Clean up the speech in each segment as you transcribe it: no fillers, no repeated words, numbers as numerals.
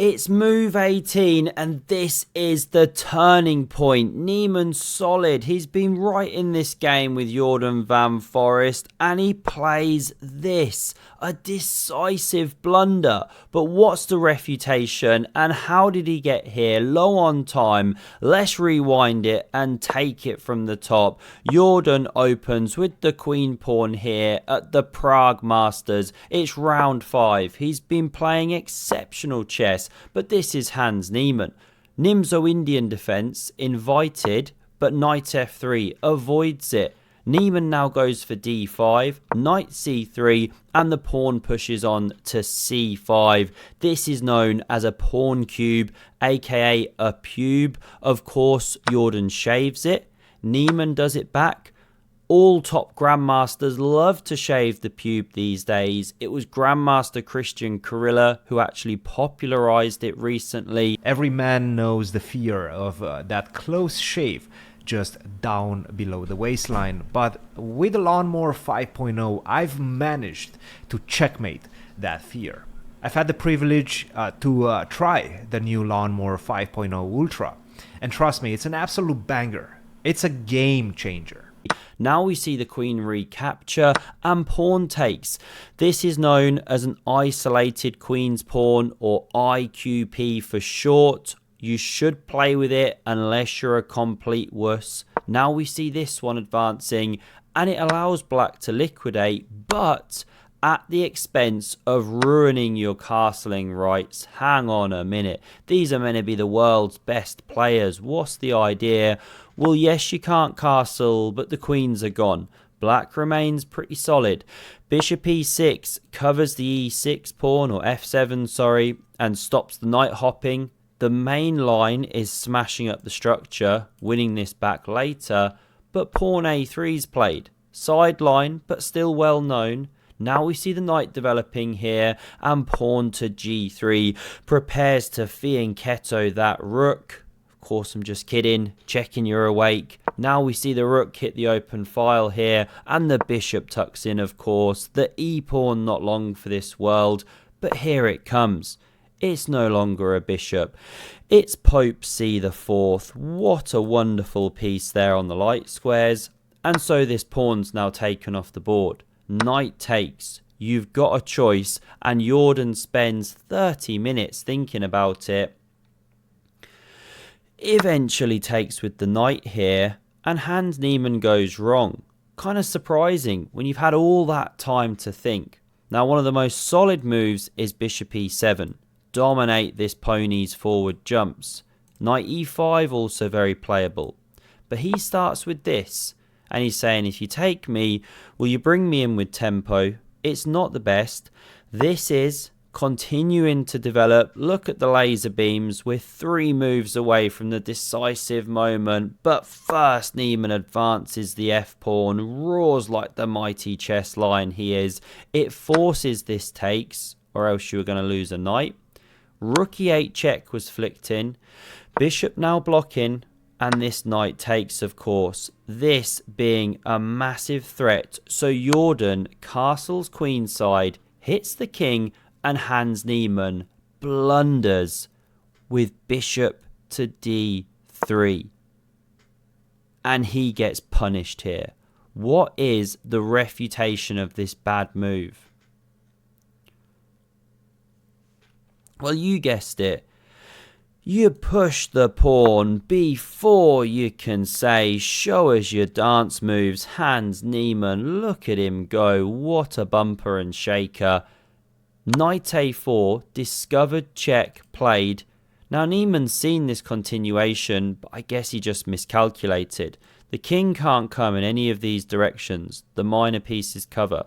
It's move 18, and this is the turning point. Niemann solid. He's been right in this game with Jordan van Forest, and he plays this. A decisive blunder. But what's the refutation, and how did he get here? Low on time. Let's rewind it and take it from the top. Jordan opens with the queen pawn here at the Prague Masters. It's round 5. He's been playing exceptional chess. But this is Hans Niemann. Nimzo-Indian defense invited, but knight f3 avoids it. Niemann now goes for d5, knight c3, and the pawn pushes on to c5. This is known as a pawn cube, aka a pube. Of course, Jordan shaves it. Niemann does it back. All top grandmasters love to shave the pube these days. It was Grandmaster Christian Kurilla who actually popularized it recently. Every man knows the fear of that close shave just down below the waistline. But with the Lawnmower 5.0, I've managed to checkmate that fear. I've had the privilege to try the new Lawnmower 5.0 Ultra. And trust me, it's an absolute banger. It's a game changer. Now we see the queen recapture and pawn takes. This is known as an isolated queen's pawn, or IQP for short. You should play with it unless you're a complete wuss. Now we see this one advancing, and it allows black to liquidate, but at the expense of ruining your castling rights. Hang on a minute. These are meant to be the world's best players. What's the idea? Well, yes, you can't castle, but the queens are gone. Black remains pretty solid. Bishop e6 covers the e6 pawn, or f7, sorry, and stops the knight hopping. The main line is smashing up the structure, winning this back later, but pawn a3 is played. Sideline, but still well known. Now we see the knight developing here, and pawn to g3 prepares to fianchetto that rook. Of course, I'm just kidding, checking you're awake. Now we see the rook hit the open file here, and the bishop tucks in, of course. The e-pawn not long for this world, but here it comes. It's no longer a bishop. It's Pope C the Fourth. What a wonderful piece there on the light squares. And so this pawn's now taken off the board. Knight takes. You've got a choice, and Jordan spends 30 minutes thinking about it. Eventually takes with the knight here, and Hans Niemann goes wrong. Kind of surprising when you've had all that time to think. Now, one of the most solid moves is bishop e7. Dominate this pony's forward jumps. Knight e5 also very playable. But he starts with this, and he's saying, if you take me, will you bring me in with tempo? It's not the best. This is continuing to develop. Look at the laser beams. We're 3 moves away from the decisive moment. But first, Niemann advances the f-pawn, roars like the mighty chess lion he is. It forces this takes, or else you were going to lose a knight. Rook e8 check was flicked in. Bishop now blocking, and this knight takes, of course. This being a massive threat. So Jordan castles queenside, hits the king, and Hans Niemann blunders with bishop to d3. And he gets punished here. What is the refutation of this bad move? Well, you guessed it. You push the pawn before you can say, show us your dance moves. Hans Niemann, look at him go. What a bumper and shaker. Knight a4, discovered check, played. Now Niemann's seen this continuation, but I guess he just miscalculated. The king can't come in any of these directions. The minor pieces cover.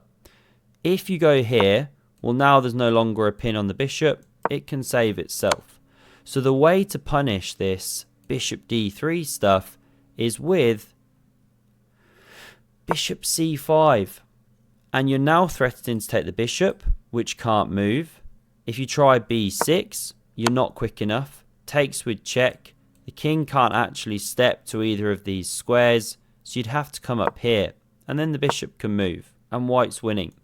If you go here, well, now there's no longer a pin on the bishop. It can save itself. So the way to punish this bishop d3 stuff is with bishop c5. And you're now threatening to take the bishop, which can't move. If you try b6, you're not quick enough. Takes with check. The king can't actually step to either of these squares, so you'd have to come up here, and then the bishop can move, and white's winning.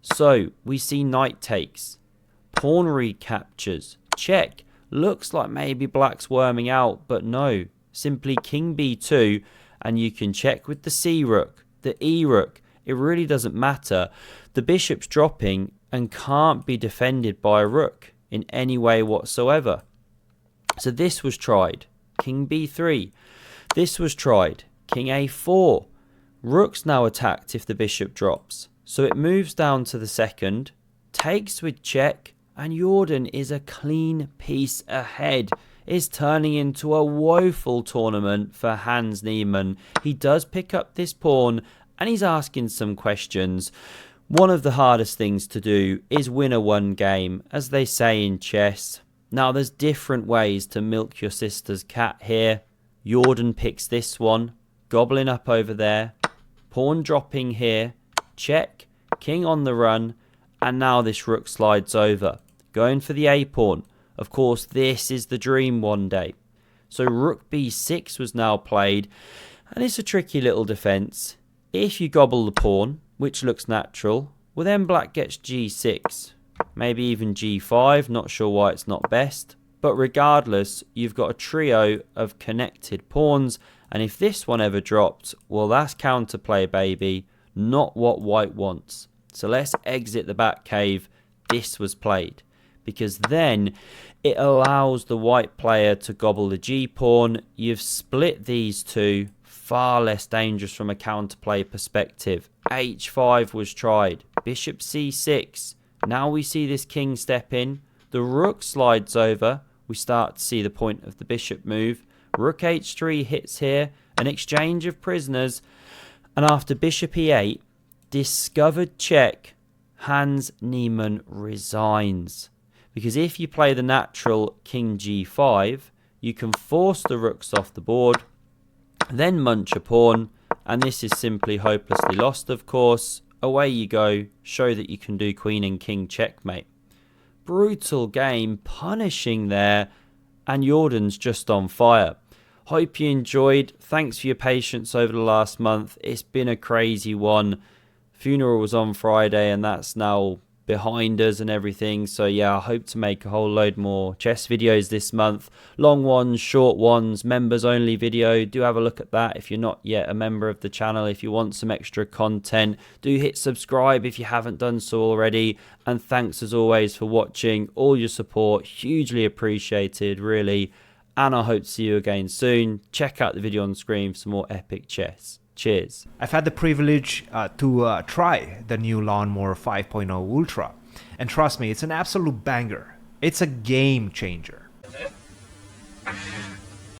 So we see knight takes, pawn recaptures, check. Looks like maybe black's worming out, but no. Simply king b2, and you can check with the c rook, the e rook. It really doesn't matter. The bishop's dropping and can't be defended by a rook in any way whatsoever. So this was tried. King b3. This was tried. King a4. Rook's now attacked if the bishop drops. So it moves down to the second, takes with check, and Jordan is a clean piece ahead. It's turning into a woeful tournament for Hans Niemann. He does pick up this pawn and he's asking some questions. One of the hardest things to do is win a one game, as they say in chess. Now there's different ways to milk your sister's cat here. Jordan picks this one, gobbling up over there, pawn dropping here, check, king on the run, and now this rook slides over, going for the a pawn. Of course, this is the dream one day. So rook b6 was now played, and it's a tricky little defense. If you gobble the pawn, which looks natural, well then black gets g6, maybe even g5, not sure why it's not best. But regardless, you've got a trio of connected pawns, and if this one ever dropped, well that's counterplay, baby, not what white wants. So let's exit the back cave. This was played, because then it allows the white player to gobble the g-pawn. You've split these two, far less dangerous from a counterplay perspective. h5 was tried, bishop c6. Now we see this king step in, the rook slides over, we start to see the point of the bishop move. Rook h3 hits here, an exchange of prisoners, and after bishop e8, discovered check, Hans Niemann resigns. Because if you play the natural king g5, you can force the rooks off the board, then munch a pawn, and this is simply hopelessly lost, of course. Away you go, show that you can do queen and king checkmate. Brutal game, punishing there, and Jordan's just on fire. Hope you enjoyed. Thanks for your patience over the last month. It's been a crazy one. Funeral was on Friday and that's now behind us and everything. So yeah, I hope to make a whole load more chess videos this month. Long ones, short ones, members only video. Do have a look at that if you're not yet a member of the channel. If you want some extra content, do hit subscribe if you haven't done so already. And thanks as always for watching. All your support, hugely appreciated, really. And I hope to see you again soon. Check out the video on the screen for some more epic chess. Cheers. I've had the privilege to try the new Lawnmower 5.0 Ultra, and trust me, it's an absolute banger. It's a game changer.